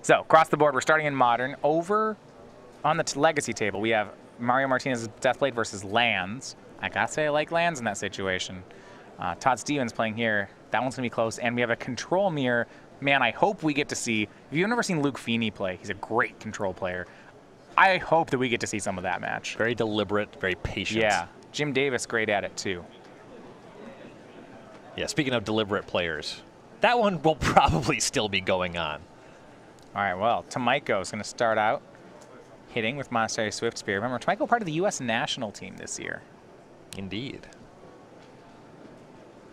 So, across the board, we're starting in Modern. Over on the Legacy table, we have Mario Martinez's Deathblade versus Lands. I gotta say I like Lands in that situation. Todd Stevens playing here. That one's gonna be close. And we have a Control Mirror. Man, I hope we get to see, if you've never seen Luke Feeney play, he's a great control player. I hope that we get to see some of that match. Very deliberate, very patient. Yeah, Jim Davis, great at it too. Yeah, speaking of deliberate players, that one will probably still be going on. All right, well, Tomajko is going to start out hitting with Monastery Swift Spear. Remember, Tomajko part of the U.S. national team this year. Indeed.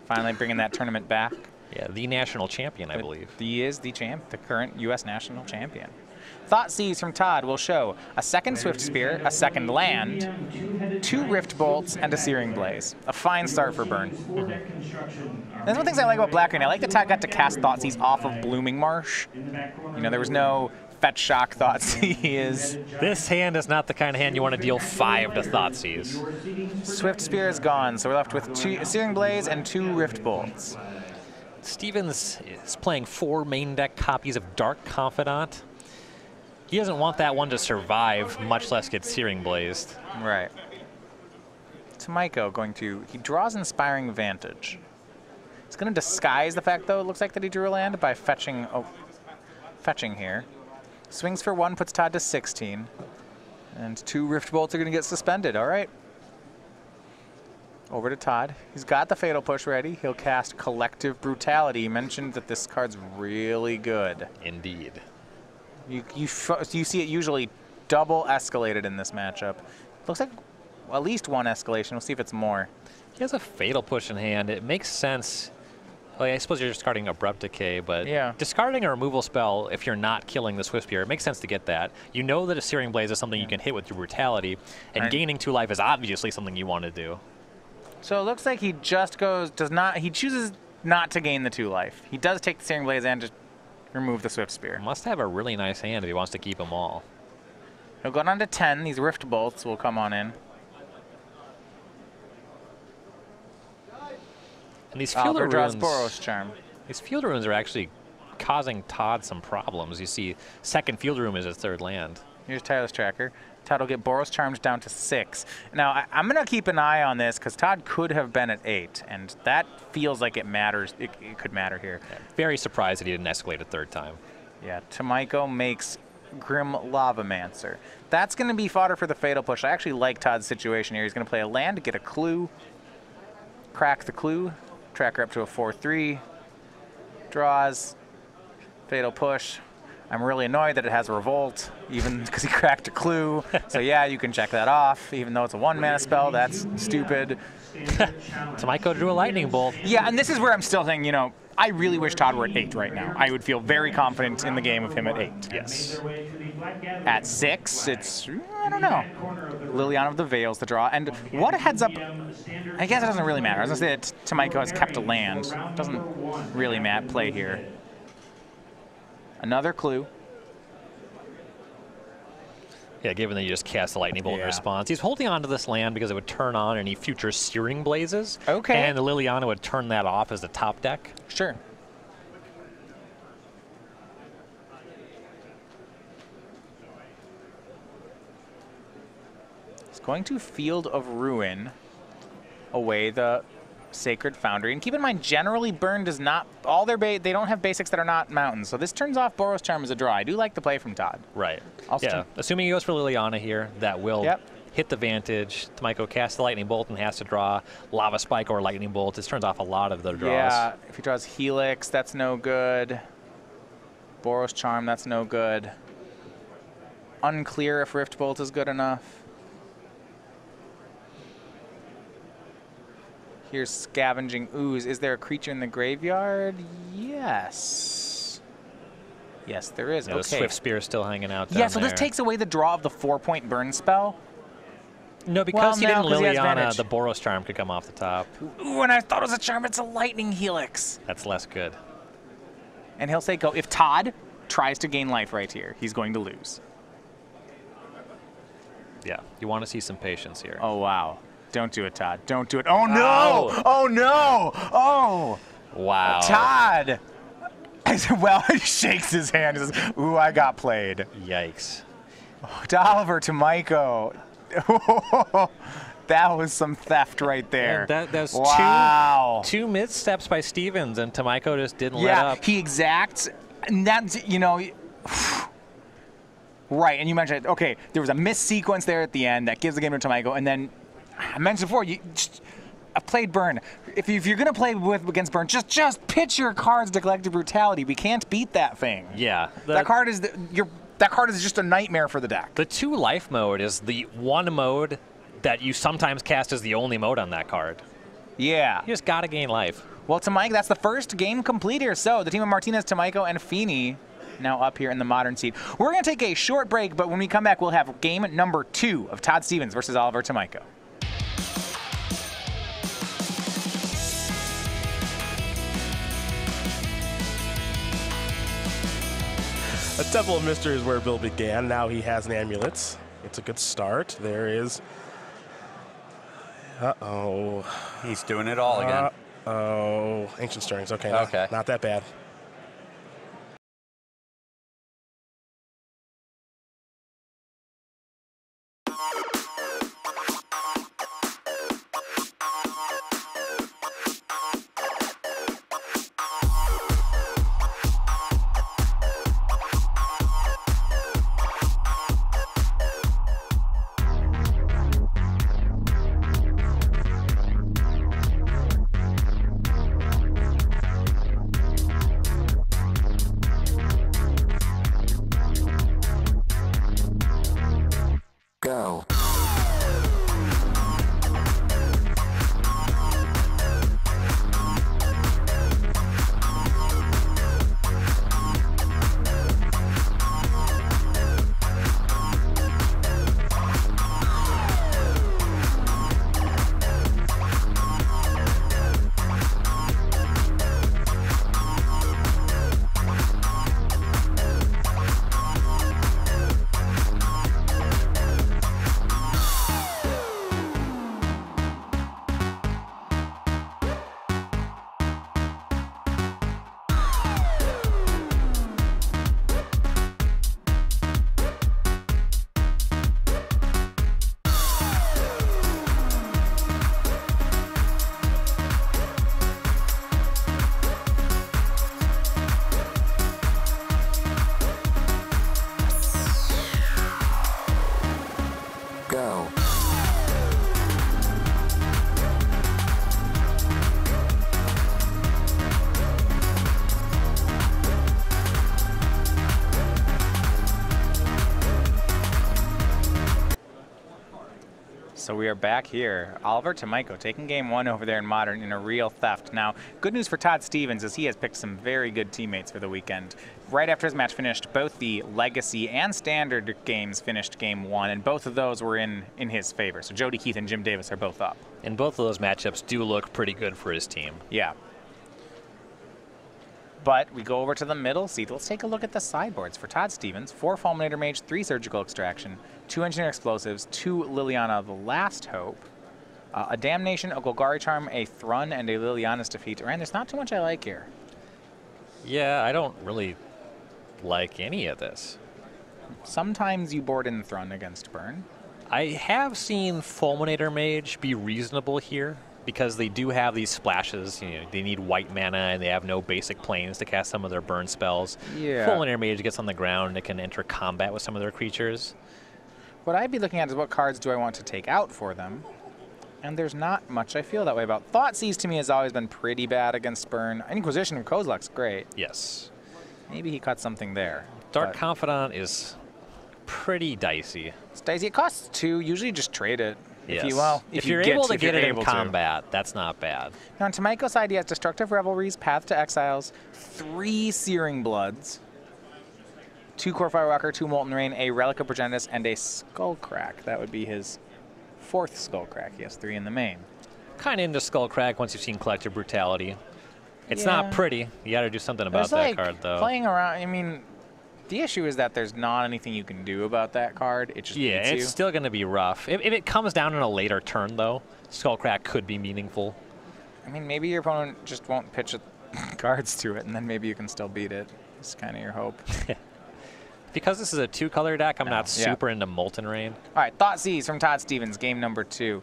Finally bringing that tournament back. Yeah, the national champion, I believe. He is the current U.S. national champion. Thoughtseize from Todd will show a second Swift Spear, a second Land, 2 Rift Bolts, and a Searing Blaze. A fine start for Burn. That's one of the things I like about Black Green. I like that Todd got to cast Thoughtseize off of Blooming Marsh. You know, there was no Fetch Shock Thoughtseize. This hand is not the kind of hand you want to deal 5 to Thoughtseize. Swift Spear is gone, so we're left with 2 Searing Blaze and 2 Rift Bolts. Stevens is playing 4 main deck copies of Dark Confidant. He doesn't want that one to survive, much less get Searing Blazed. Right. Tomajko going to, he draws Inspiring Vantage. It's going to disguise the fact, though, it looks like that he drew a land by fetching, fetching here. Swings for 1, puts Todd to 16. And 2 Rift Bolts are going to get suspended. All right. Over to Todd. He's got the Fatal Push ready. He'll cast Collective Brutality. He mentioned that this card's really good. Indeed. You see it usually double escalated in this matchup. Looks like at least 1 escalation. We'll see if it's more. He has a Fatal Push in hand. It makes sense. Well, I suppose you're discarding Abrupt Decay, but yeah. Discarding a removal spell, if you're not killing the Swift Spear, it makes sense to get that. You know that a Searing Blaze is something you can hit with your Brutality, and gaining 2 life is obviously something you want to do. So it looks like he just goes, he chooses not to gain the 2 life. He does take the Searing Blaze and just remove the Swift Spear. Must have a really nice hand if he wants to keep them all. He'll go down to 10. These Rift Bolts will come on in. And these Fielder Runes, Boros Charm. These Fielder Runes are actually causing Todd some problems. You see, second Fielder Rune is his 3rd land. Here's Tireless Tracker. Todd will get Boros Charms down to 6. Now, I'm going to keep an eye on this because Todd could have been at 8, and that feels like it matters. It could matter here. Yeah, very surprised that he didn't escalate a 3rd time. Yeah, Tomajko makes Grim Lavamancer. That's going to be fodder for the Fatal Push. I actually like Todd's situation here. He's going to play a land to get a clue, crack the clue, tracker up to a 4/3, draws, Fatal Push. I'm really annoyed that it has a Revolt, even because he cracked a clue. So yeah, you can check that off, even though it's a 1-mana spell. That's stupid. Tomajko drew a Lightning Bolt. Yeah, and this is where I'm still thinking, you know, I really wish Todd were at 8 right now. I would feel very confident in the game with him at 8. Yes. At 6, it's, I don't know. Liliana of the Veils to draw. And what a heads up, I guess it doesn't really matter. I was going to say that Tomajko has kept a land. It doesn't really play here. Another clue. Yeah, given that you just cast a Lightning Bolt in response. He's holding on to this land because it would turn on any future Searing Blazes. Okay. And the Liliana would turn that off as the top deck. Sure. He's going to Field of Ruin away the Sacred Foundry. And keep in mind, generally Burn does not, they don't have basics that are not mountains. So this turns off Boros Charm as a draw. I do like the play from Todd. Right. Yeah, assuming he goes for Liliana here, that will hit the Vantage. Tomajko casts the Lightning Bolt and has to draw Lava Spike or Lightning Bolt. This turns off a lot of the draws. Yeah, if he draws Helix, that's no good. Boros Charm, that's no good. Unclear if Rift Bolt is good enough. Here's Scavenging Ooze. Is there a creature in the graveyard? Yes. Yes, there is. Yeah, okay. The Swift Spear is still hanging out down Yeah, so there. this takes away the draw of the 4-point burn spell? No, because he didn't Liliana, the Boros Charm could come off the top. Ooh, and I thought it was a charm. It's a Lightning Helix. That's less good. And he'll say go. If Todd tries to gain life right here, he's going to lose. Yeah, you want to see some patience here. Oh, wow. Don't do it, Todd. Don't do it. Oh, no! Oh, no! Oh! Wow. Todd! Well, he shakes his hand and says, ooh, I got played. Yikes. To Oliver, to Tomajko. That was some theft right there. And that's wow. two missteps by Stevens, and Tomajko just didn't let Yeah, up. he exacts, and that's, you know, right, and you mentioned, okay, there was a missed sequence there at the end that gives the game to Tomajko, and then, I mentioned before, I've played Burn. If you're going to play against Burn, just pitch your cards to Collective Brutality. We can't beat that thing. Yeah. That card is just a nightmare for the deck. The 2 life mode is the one mode that you sometimes cast as the only mode on that card. Yeah. You just got to gain life. Well, Tomajko, that's the first game complete here. So the team of Martinez, Tomajko, and Feeney now up here in the Modern seed. We're going to take a short break, but when we come back, we'll have game number 2 of Todd Stevens versus Oliver Tomajko. A Temple of Mystery is where Bill began. Now he has an amulet. It's a good start. There is... Uh-oh. He's doing it all again. Uh-oh. Ancient Stirrings. Okay. Okay. Not that bad. Go. Go. So we are back here. Oliver Tomajko taking game 1 over there in Modern in a real theft. Now, good news for Todd Stevens is he has picked some very good teammates for the weekend. Right after his match finished, both the Legacy and Standard games finished game 1, and both of those were in his favor. So Jody Kieth and Jim Davis are both up. And both of those matchups do look pretty good for his team. Yeah. But we go over to the middle seat. Let's take a look at the sideboards for Todd Stevens. 4 Fulminator Mage, 3 Surgical Extraction, 2 Engineer Explosives, 2 Liliana the Last Hope, a Damnation, a Golgari Charm, a Thrun, and a Liliana's Defeat. Ryan, there's not too much I like here. Yeah, I don't really like any of this. Sometimes you board in Thrun against Burn. I have seen Fulminator Mage be reasonable here because they do have these splashes. You know, they need white mana and they have no basic planes to cast some of their burn spells. Yeah. Fulminator Mage gets on the ground and it can enter combat with some of their creatures. What I'd be looking at is what cards do I want to take out for them. And there's not much I feel that way about. Thoughtseize to me has always been pretty bad against Burn. Inquisition of Kozilek's great. Yes. Maybe he cut something there. Dark Confidant is pretty dicey. It's dicey. It costs 2. Usually just trade it. Yes. If you're able to get it in combat, that's not bad. Now on Tomajko's side, he has Destructive Revelries, Path to Exiles, 3 Searing Bloods, 2 Core Firewalker, 2 Molten Rain, a Relic of Progenitus, and a Skullcrack. That would be his 4th Skullcrack. He has 3 in the main. Kind of into Skullcrack once you've seen Collective Brutality. It's not pretty. You got to do something about that card, though. Playing around, I mean, the issue is that there's not anything you can do about that card. It just beats you. It's still going to be rough. If it comes down in a later turn, though, Skullcrack could be meaningful. I mean, maybe your opponent just won't pitch cards to it, and then maybe you can still beat it. It's kind of your hope. Because this is a 2-color deck, I'm not yeah. super into Molten Rain. All right, Thoughtseize from Todd Stevens, game number 2.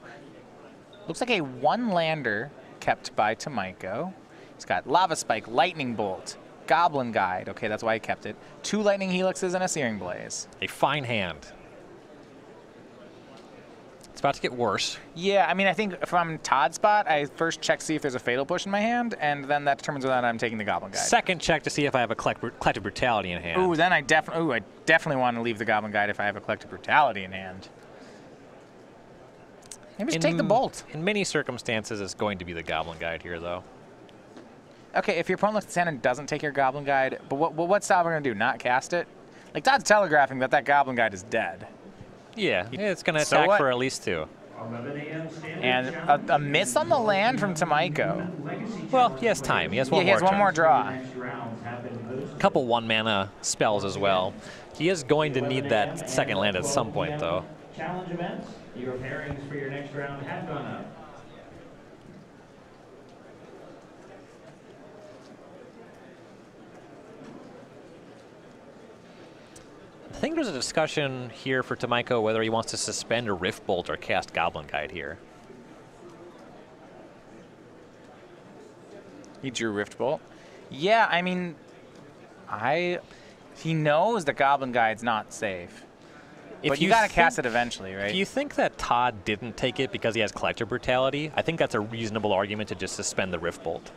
Looks like a 1-lander kept by Tomajko. He's got Lava Spike, Lightning Bolt, Goblin Guide. Okay, that's why he kept it. 2 Lightning Helixes and a Searing Blaze. A fine hand. It's about to get worse. Yeah, I mean, I think if I'm Todd's spot, I first check see if there's a Fatal Push in my hand, and then that determines whether or not I'm taking the Goblin Guide. Second check to see if I have a Collective Brutality in hand. Ooh, then I definitely want to leave the Goblin Guide if I have a Collective Brutality in hand. Maybe just take the Bolt. In many circumstances, it's going to be the Goblin Guide here, though. Okay, if your opponent looks at the hand and doesn't take your Goblin Guide, but what style we're going to do? Not cast it? Like, Todd's telegraphing that Goblin Guide is dead. Yeah, it's going to attack for at least 2. And a miss on the land from Tomajko. Well, he has time. He has one more he has one turn. more draw. A couple 1-mana spells as well. He is going to need that second land at some point, though. Challenge events, your pairings for your next round have gone up. I think there's a discussion here for Tomajko whether he wants to suspend a Rift Bolt or cast Goblin Guide here. He drew Rift Bolt. Yeah, I mean, he knows the Goblin Guide's not safe. But you got to cast it eventually, right? If you think that Todd didn't take it because he has Collective Brutality, I think that's a reasonable argument to just suspend the Rift Bolt.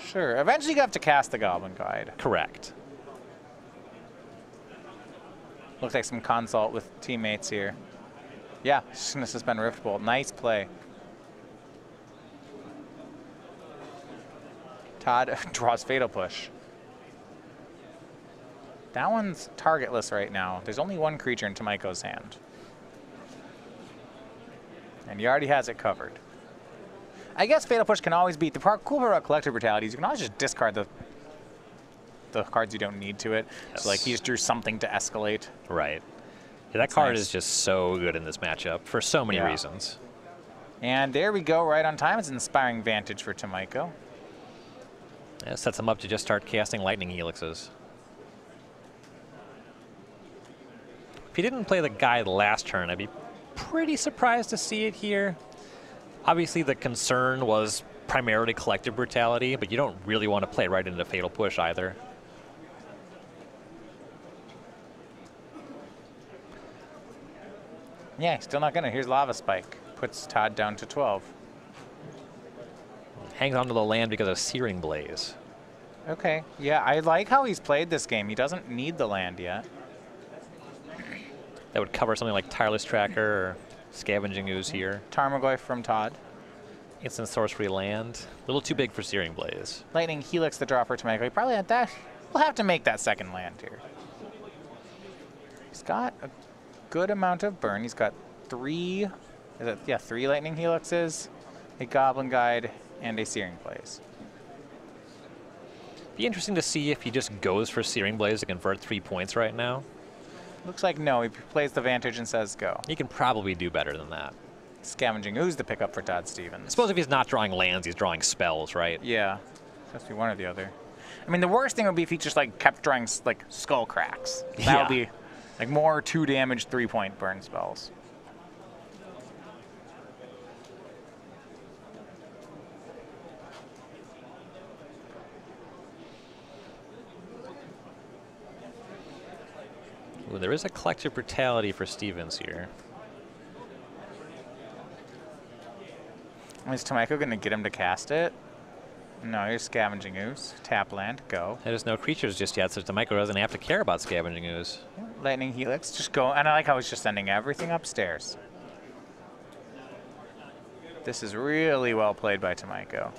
Sure. Eventually you have to cast the Goblin Guide. Correct. Looks like some consult with teammates here. Yeah, just going to suspend Rift Bolt. Nice play. Todd draws Fatal Push. That one's targetless right now. There's only one creature in Tomajko's hand. And he already has it covered. I guess Fatal Push can always beat. The cool part about Collective Brutality is you can always just discard the cards you don't need to it. Yes. So like he just drew something to escalate. Right. Yeah, that card is just so good in this matchup for so many reasons. And there we go, right on time. It's an Inspiring Vantage for Tomajko. Yeah, sets him up to just start casting Lightning Helixes. If he didn't play the Guide last turn, I'd be pretty surprised to see it here. Obviously, the concern was primarily Collective Brutality, but you don't really want to play right into Fatal Push either. Yeah, still not gonna. Here's Lava Spike. Puts Todd down to 12. Hangs onto the land because of Searing Blaze. Okay, yeah, I like how he's played this game. He doesn't need the land yet. That would cover something like Tireless Tracker or Scavenging Ooze here. Tarmogoyf from Todd. Instant Sorcery land. A little too big for Searing Blaze. Lightning Helix the draw for Tomajko. He probably had that. We'll have to make that second land here. He's got a good amount of burn. He's got 3 Lightning Helixes, a Goblin Guide, and a Searing Blaze. Be interesting to see if he just goes for Searing Blaze to convert 3 points right now. Looks like no. He plays the Vantage and says go. He can probably do better than that. Scavenging Ooze the pickup for Todd Stevens. I suppose if he's not drawing lands, he's drawing spells, right? Yeah. It has to be one or the other. I mean, the worst thing would be if he just like kept drawing like Skull Cracks. That would be like more 2 damage, 3-point burn spells. Ooh, there is a Collective Brutality for Stevens here. Is Tomajko going to get him to cast it? No, he's Scavenging Ooze. Tap land, go. There's no creatures just yet, so Tomajko doesn't have to care about Scavenging Ooze. Lightning Helix, just go. And I like how he's just sending everything upstairs. This is really well played by Tomajko.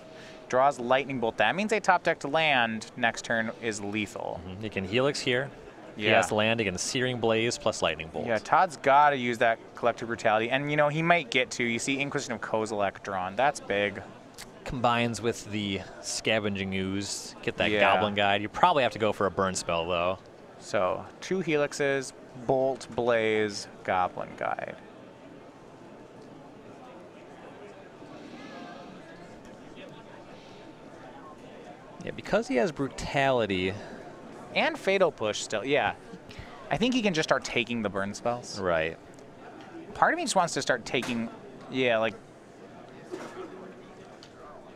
Draws Lightning Bolt. That means a top deck to land next turn is lethal. Mm-hmm. He can Helix here. Yeah. He has to land against Searing Blaze plus Lightning Bolt. Yeah, Todd's got to use that Collective Brutality. And, you know, he might get to. You see Inquisition of Kozilek drawn. That's big. Combines with the Scavenging Ooze. Get that Goblin Guide. You probably have to go for a burn spell, though. So, 2 Helixes, Bolt, Blaze, Goblin Guide. Yeah, because he has Brutality. And Fatal Push still, yeah. I think he can just start taking the burn spells. Right. Part of me just wants to start taking, yeah, like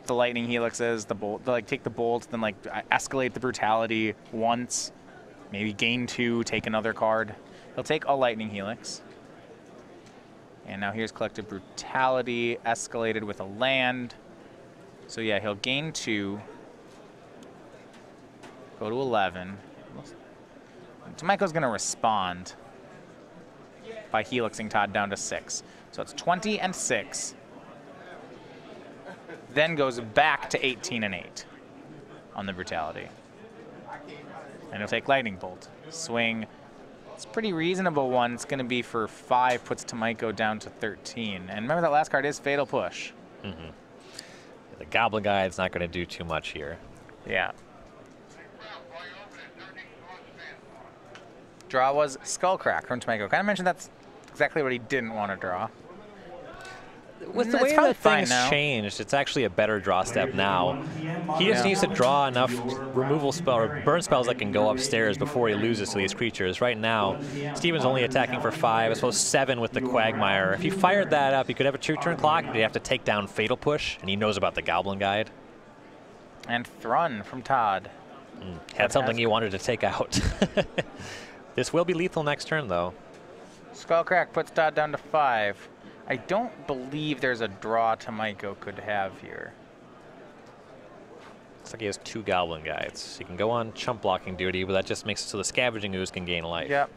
the Lightning Helixes, the Bolt, like take the Bolt, then like escalate the Brutality once, maybe gain 2, take another card. He'll take a Lightning Helix. And now here's Collective Brutality, escalated with a land. So yeah, he'll gain 2, go to 11. Tomajko's going to respond by helixing Todd down to 6. So it's 20 and 6. Then goes back to 18 and 8 on the Brutality. And he'll take Lightning Bolt. Swing. It's a pretty reasonable one. It's going to be for 5, puts Tomajko down to 13. And remember that last card is Fatal Push. Mm-hmm. The Goblin Guide's not going to do too much here. Yeah. Draw was Skullcrack from Tomajko. Kind of mentioned that's exactly what he didn't want to draw. With the way that things changed, it's actually a better draw step now. He just needs to draw enough removal spell or burn spells that can go upstairs before he loses to these creatures. Right now, Steven's only attacking for 5, I suppose 7 with the Quagmire. If he fired that up, he could have a 2-turn clock, but he'd have to take down Fatal Push, and he knows about the Goblin Guide. And Thrun from Todd. Had something he wanted to take out. This will be lethal next turn, though. Skullcrack puts Todd down to 5. I don't believe there's a draw Tomajko could have here. Looks like he has 2 Goblin Guides. He can go on chump blocking duty, but that just makes it so the Scavenging Ooze can gain life. Yep.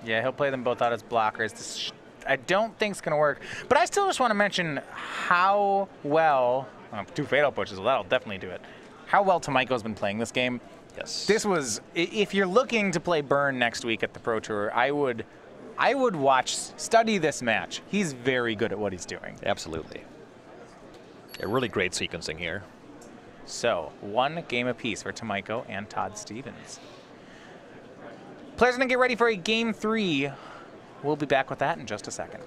Yeah, he'll play them both out as blockers. This I don't think it's going to work. But I still just want to mention how well, 2 Fatal Pushes, well, that'll definitely do it. How well Tomajko's been playing this game. Yes. This was, if you're looking to play Burn next week at the Pro Tour, I would study this match. He's very good at what he's doing. Absolutely. A really great sequencing here. So, 1 game apiece for Tomajko and Todd Stevens. Players are going to get ready for a game 3. We'll be back with that in just a second.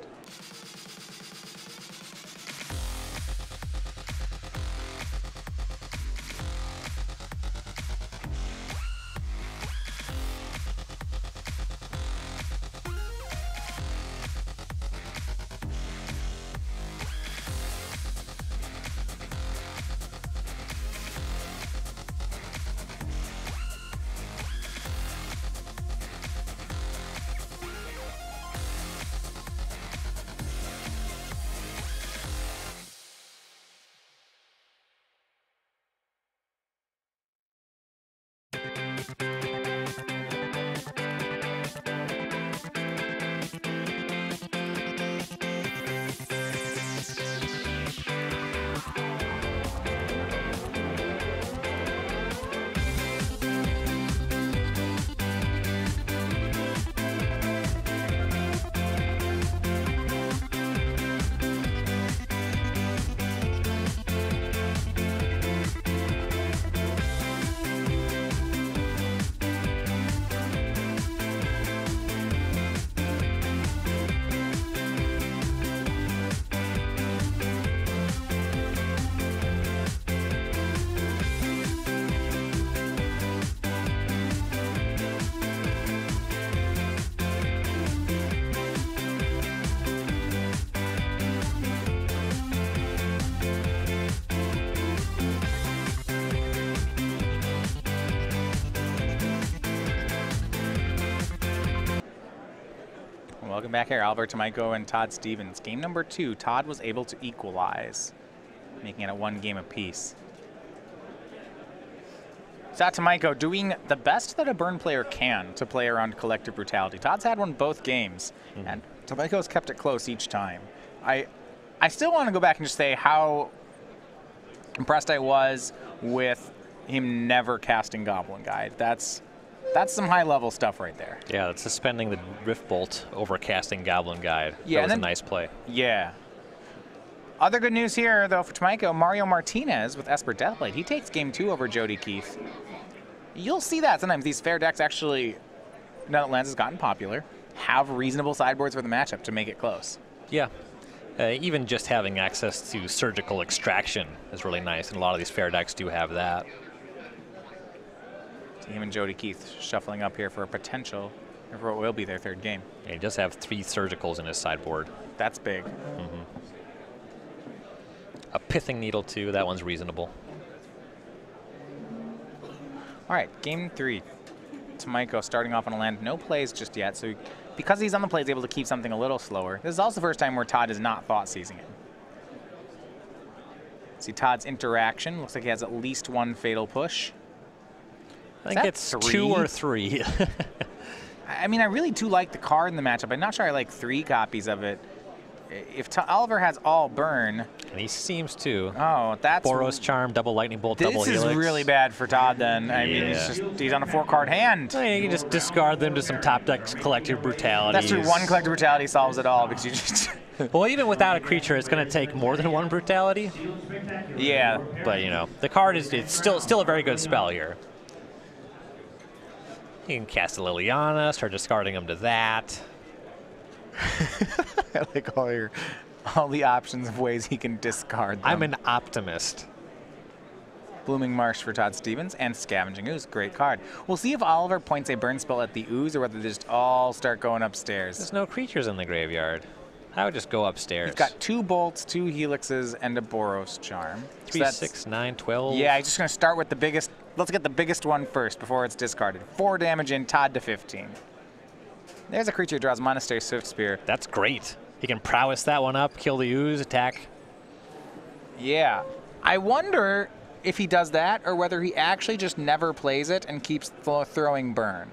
Welcome back here, Albert Tomajko and Todd Stevens. Game number 2, Todd was able to equalize, making it a 1 game apiece. Todd Tomajko doing the best that a Burn player can to play around Collective Brutality. Todd's had one both games, and Tomajko's kept it close each time. I still want to go back and just say how impressed I was with him never casting Goblin Guide. That's some high-level stuff right there. Yeah, that's suspending the Rift Bolt over casting Goblin Guide. Yeah, that was a nice play. Yeah. Other good news here, though, for Tomajko, Mario Martinez with Esper Deathblade. He takes game 2 over Jody Kieth. You'll see that sometimes. These fair decks actually, now that Lance has gotten popular, have reasonable sideboards for the matchup to make it close. Yeah. Even just having access to surgical extraction is really nice, and a lot of these fair decks do have that. Him and Jody Kieth shuffling up here for a potential, or for what will be their third game. Yeah, he does have 3 surgicals in his sideboard. That's big. A pithing needle too. That one's reasonable. All right, game 3. Tomajko starting off on a land. No plays just yet, so because he's on the play, he's able to keep something a little slower. This is also the first time where Todd is not thought seizing him. See Todd's interaction. Looks like he has at least 1 fatal push. I think it's 3? 2 or 3. I mean, I really do like the card in the matchup. I'm not sure I like 3 copies of it. If Oliver has all burn. And he seems to. Oh, that's. Boros Charm, double lightning bolt, double helix. This is really bad for Todd then. I mean, he's on a 4-card hand. Well, you can just discard them to some top deck collective brutality. That's true. 1 collective brutality solves it all because you just. Well, even without a creature, it's going to take more than 1 brutality. Yeah. But, you know, the card is still a very good spell here. You can cast a Liliana, start discarding them to that. I like all the options of ways he can discard them. I'm an optimist. Blooming Marsh for Todd Stevens and Scavenging Ooze. Great card. We'll see if Oliver points a burn spell at the Ooze or whether they just all start going upstairs. There's no creatures in the graveyard. I would just go upstairs. He's got 2 bolts, 2 helixes, and a Boros Charm. 3, 6, 9, 12. Yeah, he's just going to start with the biggest. Let's get the biggest one first before it's discarded. 4 damage in, Todd to 15. There's a creature who draws Monastery Swift Spear. That's great. He can prowess that one up, kill the Ooze, attack. Yeah. I wonder if he does that or whether he actually just never plays it and keeps throwing burn.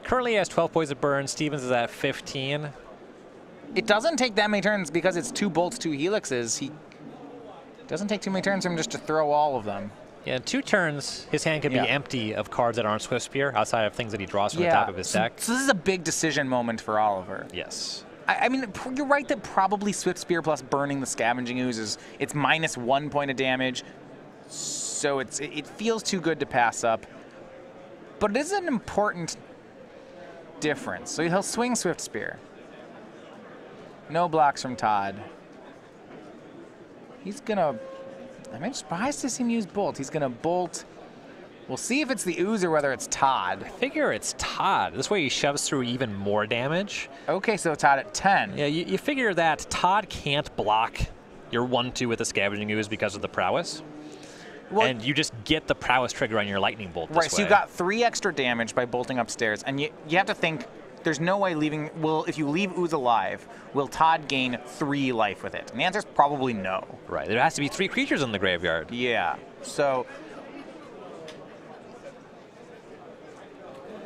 Currently he has 12 points of burn. Stevens is at 15. It doesn't take that many turns because it's 2 bolts, 2 helixes. He doesn't take too many turns for him just to throw all of them. Yeah, in 2 turns, his hand could be empty of cards that aren't Swift Spear outside of things that he draws from the top of his deck. So this is a big decision moment for Oliver. Yes. I mean, you're right that probably Swift Spear plus burning the Scavenging Ooze it's minus 1 point of damage. So it feels too good to pass up. But it is an important difference. So he'll swing Swift Spear. No blocks from Todd. He's gonna. I'm surprised to see him use Bolt. He's gonna Bolt. We'll see if it's the Ooze or whether it's Todd. I figure it's Todd. This way he shoves through even more damage. Okay, so Todd at 10. Yeah, you figure that Todd can't block your 1/2 with the Scavenging Ooze because of the prowess. Well, and you just get the prowess trigger on your lightning bolt this way. Right, so you got 3 extra damage by bolting upstairs, and you have to think. There's no way leaving. If you leave Ooze alive, will Todd gain 3 life with it? And the answer is probably no. Right. There has to be 3 creatures in the graveyard. Yeah. So.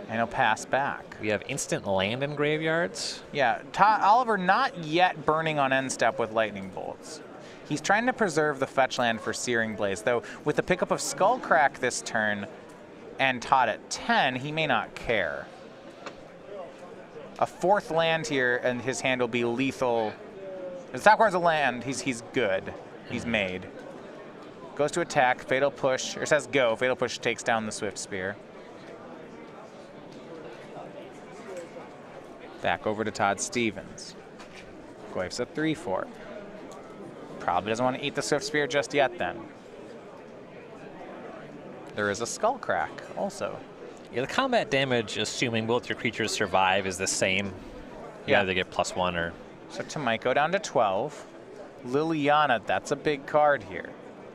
And he'll pass back. We have instant land in graveyards. Yeah. Oliver not yet burning on end step with lightning bolts. He's trying to preserve the fetch land for Searing Blaze, though with the pickup of Skullcrack this turn and Todd at 10, he may not care. A 4th land here, and his hand will be lethal. If the top card's a land, he's good. He's made. Goes to attack, Fatal Push, or says go. Fatal Push takes down the Swift Spear. Back over to Todd Stevens. Goif's a 3/4. Probably doesn't want to eat the Swift Spear just yet then. There is a Skullcrack also. Yeah, the combat damage, assuming both your creatures survive, is the same. You either get +1 or... So Tomajko down to 12. Liliana, that's a big card here.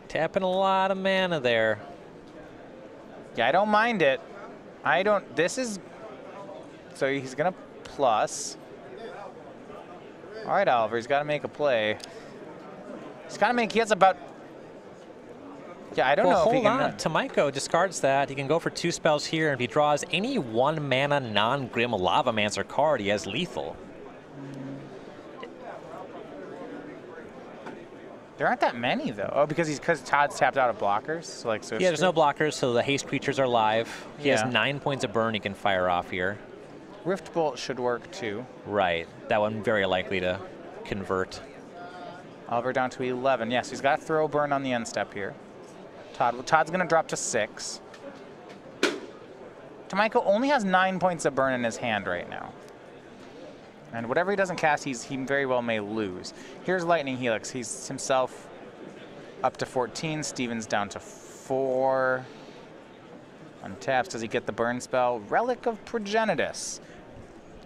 Tapping a lot of mana there. Yeah, I don't mind it. I don't... This is... So he's going to plus. All right, Oliver, he's got to make a play. He's got to make... He has about... Yeah, I don't know if he can... Hold on. Tomajko discards that. He can go for 2 spells here, and if he draws any 1-mana non-Grim Lavamancer card, he has lethal. There aren't that many, though. Oh, because Todd's tapped out of blockers? So like Swift there's no blockers, so the haste creatures are live. He has 9 points of burn he can fire off here. Rift Bolt should work, too. Right. That one very likely to convert. Oliver down to 11. Yes, he's got to throw burn on the end step here. Todd's going to drop to 6. Tomajko only has 9 points of burn in his hand right now. And whatever he doesn't cast, he very well may lose. Here's Lightning Helix. He's himself up to 14. Stevens down to 4. Untaps, does he get the burn spell? Relic of Progenitus.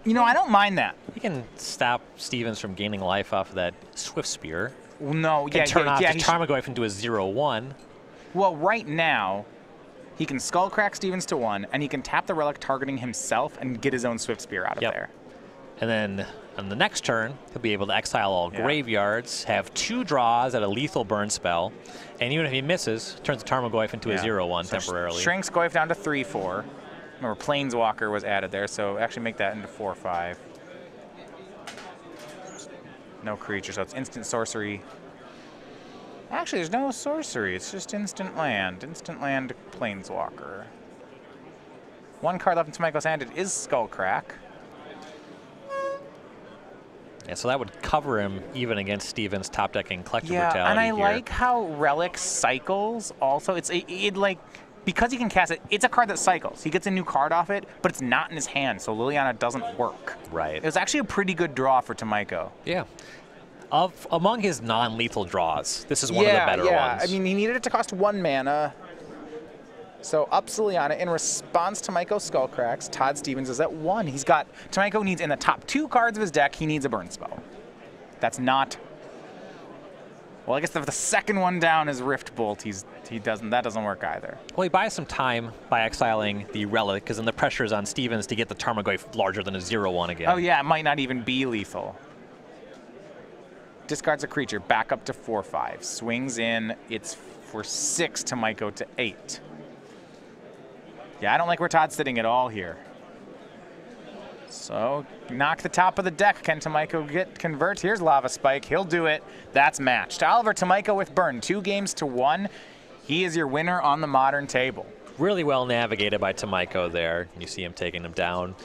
You know, I don't mind that. You can stop Stevens from gaining life off of that Swift Spear. No, Can turn off the Tarmogoyf into a 0/1. Well, right now, he can Skullcrack Stevens to 1, and he can tap the Relic targeting himself and get his own Swift Spear out of there. And then on the next turn, he'll be able to exile all graveyards, have 2 draws at a lethal burn spell, and even if he misses, turns the Tarmogoyf into a 0/1 temporarily. Shrinks Goyf down to 3/4. Remember, Planeswalker was added there, so actually make that into 4/5. No creature, so it's instant sorcery. Actually, there's no sorcery. It's just instant land. Instant land, Planeswalker. 1 card left in Tomajko's hand. It is Skullcrack. Yeah, so that would cover him even against Stevens' top decking Collective Brutality. Yeah, and I here. like how Relic cycles also. It like, because he can cast it, it's a card that cycles. He gets a new card off it, but it's not in his hand, so Liliana doesn't work. Right. It was actually a pretty good draw for Tomajko. Yeah. Among his non-lethal draws, this is one of the better ones. I mean, he needed it to cost 1 mana. So ups Liliana in response to Tomajko Skullcracks. Todd Stevens is at 1. He's got, Tomajko needs in the top 2 cards of his deck, he needs a burn spell. That's not, well, I guess if the second one down is Rift Bolt, that doesn't work either. Well, he buys some time by exiling the Relic, because then the pressure is on Stevens to get the Tarmogoyf larger than a 0/1 again. Oh yeah, it might not even be lethal. Discards a creature, back up to 4/5. Swings in, it's for 6, Tomajko to 8. Yeah, I don't like where Todd's sitting at all here. So, knock the top of the deck. Can Tomajko convert? Here's Lava Spike. He'll do it. That's matched. Oliver Tomajko with burn. 2 games to 1. He is your winner on the modern table. Really well navigated by Tomajko there. You see him taking him down.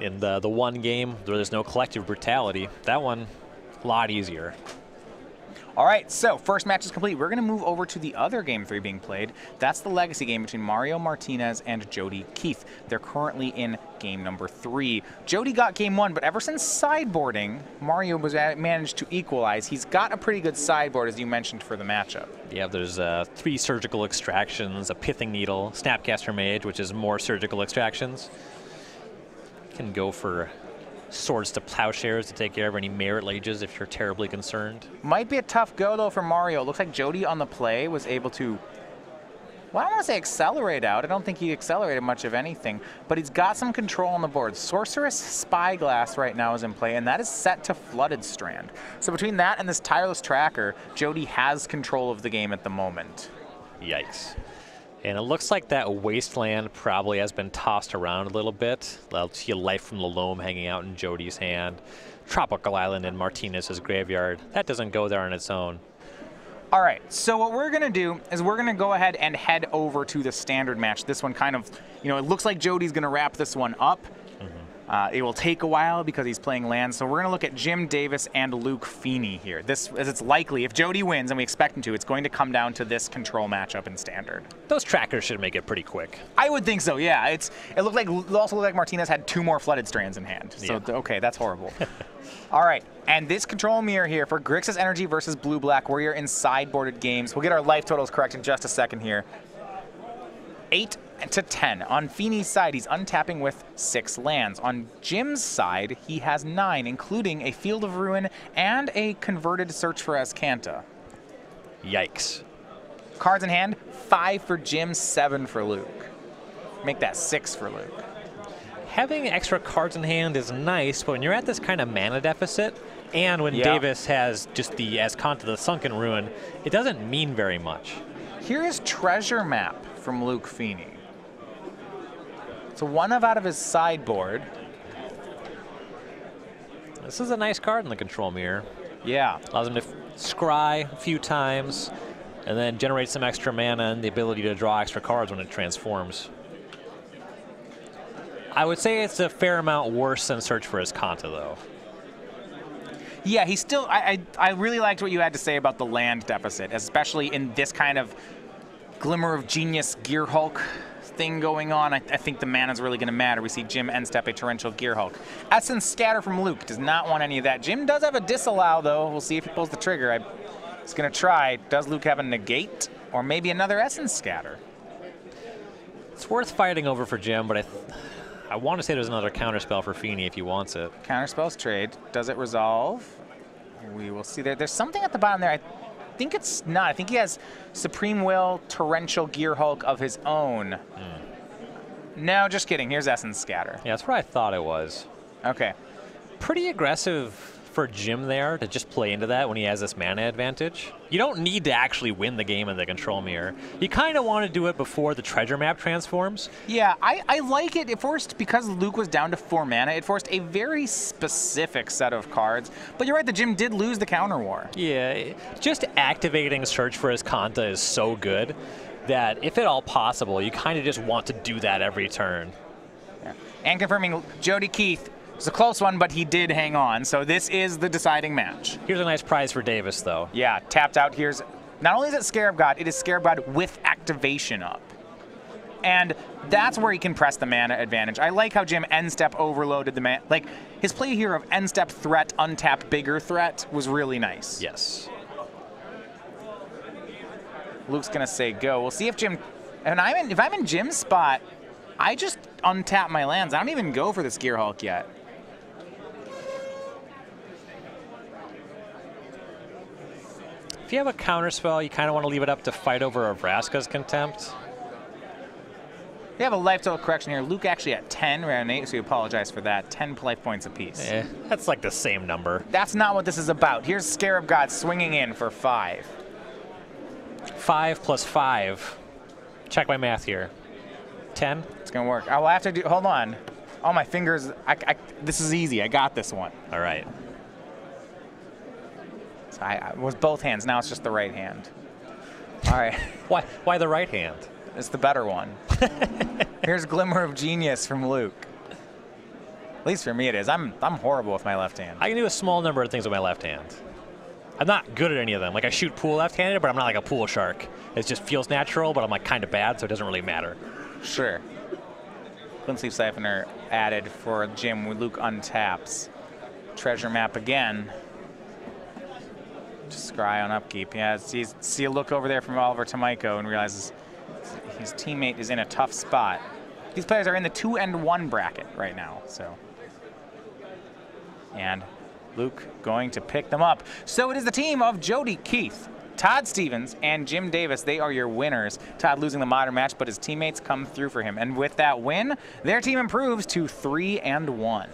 In the one game where there's no Collective Brutality, that one, a lot easier. All right, so first match is complete. We're going to move over to the other Game 3 being played. That's the Legacy game between Mario Martinez and Jody Kieth. They're currently in game number 3. Jody got game 1, but ever since sideboarding, Mario managed to equalize. He's got a pretty good sideboard, as you mentioned, for the matchup. Yeah, there's 3 surgical extractions, a Pithing Needle, Snapcaster Mage, which is more surgical extractions. Can go for Swords to Plowshares to take care of any Merit Lages if you're terribly concerned. Might be a tough go, though, for Mario. It looks like Jody on the play was able to, well, I don't want to say accelerate out. I don't think he accelerated much of anything, but he's got some control on the board. Sorceress Spyglass right now is in play, and that is set to Flooded Strand. So between that and this Tireless Tracker, Jody has control of the game at the moment. Yikes. And it looks like that Wasteland probably has been tossed around a little bit. I'll see a Life from the Loam hanging out in Jody's hand. Tropical Island in Martinez's graveyard. That doesn't go there on its own. All right, so what we're going to do is we're going to go ahead and head over to the standard match. This one kind of, you know, it looks like Jody's going to wrap this one up. It will take a while because he's playing land. So we're going to look at Jim Davis and Luke Feeney here. This, as it's likely, if Jody wins, and we expect him to, it's going to come down to this control matchup in standard. Those trackers should make it pretty quick. I would think so, yeah. It looked like, also looked like Martinez had 2 more Flooded Strands in hand. So, okay, that's horrible. All right, and this control mirror here for Grixis Energy versus Blue-Black Warrior in sideboarded games. We'll get our life totals correct in just a second here. 8 to 10. On Feeney's side, he's untapping with 6 lands. On Jim's side, he has 9, including a Field of Ruin and a converted Search for Azcanta. Yikes. Cards in hand, 5 for Jim, 7 for Luke. Make that 6 for Luke. Having extra cards in hand is nice, but when you're at this kind of mana deficit, and when Davis has just the Azcanta, the Sunken Ruin, it doesn't mean very much. Here is Treasure Map from Luke Feeney. So 1 out of his sideboard. This is a nice card in the control mirror. Yeah. Allows him to scry a few times and then generate some extra mana and the ability to draw extra cards when it transforms. I would say it's a fair amount worse than Search for Azcanta, though. Yeah, he's still, I really liked what you had to say about the land deficit, especially in this kind of Glimmer of Genius Gear Hulk thing going on. I think the mana's really going to matter. We see Jim end step a Torrential Gear Hulk. Essence Scatter from Luke does not want any of that. Jim does have a Disallow, though. We'll see if he pulls the trigger. He's going to try. Does Luke have a Negate? Or maybe another Essence Scatter? It's worth fighting over for Jim, but I want to say there's another counterspell for Feeney if he wants it. Counterspells trade. Does it resolve? We will see. There's something at the bottom there. I think it's not. I think he has Supreme Will, Torrential Gear Hulk of his own. No, just kidding. Here's Essence Scatter. Yeah, that's what I thought it was. Okay. Pretty aggressive for Jim there to just play into that when he has this mana advantage. You don't need to actually win the game in the control mirror. You kind of want to do it before the treasure map transforms. Yeah, I like it. It forced, because Luke was down to 4 mana, it forced a very specific set of cards. But you're right, the Jim did lose the counter war. Yeah, just activating Search for his Kanta is so good that if at all possible, you kind of just want to do that every turn. Yeah. And confirming Jody Kieth. It's a close one, but he did hang on. So this is the deciding match. Here's a nice prize for Davis, though. Yeah, tapped out. Here's, not only is it Scarab God, it is Scarab God with activation up. And that's where he can press the mana advantage. I like how Jim end step overloaded the mana. Like, his play here of end step threat, untap bigger threat was really nice. Yes. Luke's gonna say go. We'll see if Jim, and if I'm in Jim's spot, I just untap my lands. I don't even go for this Gear Hulk yet. If you have a counterspell, you kind of want to leave it up to fight over Vraska's Contempt. We have a life total correction here. Luke actually at 10, we're at an 8, so we apologize for that. 10 life points apiece. That's like the same number. That's not what this is about. Here's Scarab God swinging in for 5. 5 plus 5. Check my math here. 10? It's gonna work. I will have to do, hold on. Oh, my fingers, this is easy. I got this one. All right. So I was both hands, now it's just the right hand. All right. Why the right hand? It's the better one. Here's Glimmer of Genius from Luke. At least for me it is. I'm horrible with my left hand. I can do a small number of things with my left hand. I'm not good at any of them. Like, I shoot pool left-handed, but I'm not like a pool shark. It just feels natural, but I'm like kind of bad, so it doesn't really matter. Sure. Twin Sleeve Siphoner added for Jim when Luke untaps. Treasure map again. Just scry on upkeep. Yeah, see a look over there from Oliver Tomajko and realizes his teammate is in a tough spot. These players are in the 2 and 1 bracket right now, so. And Luke going to pick them up. So it is the team of Jody Kieth, Todd Stevens, and Jim Davis. They are your winners. Todd losing the modern match, but his teammates come through for him. And with that win, their team improves to 3 and 1.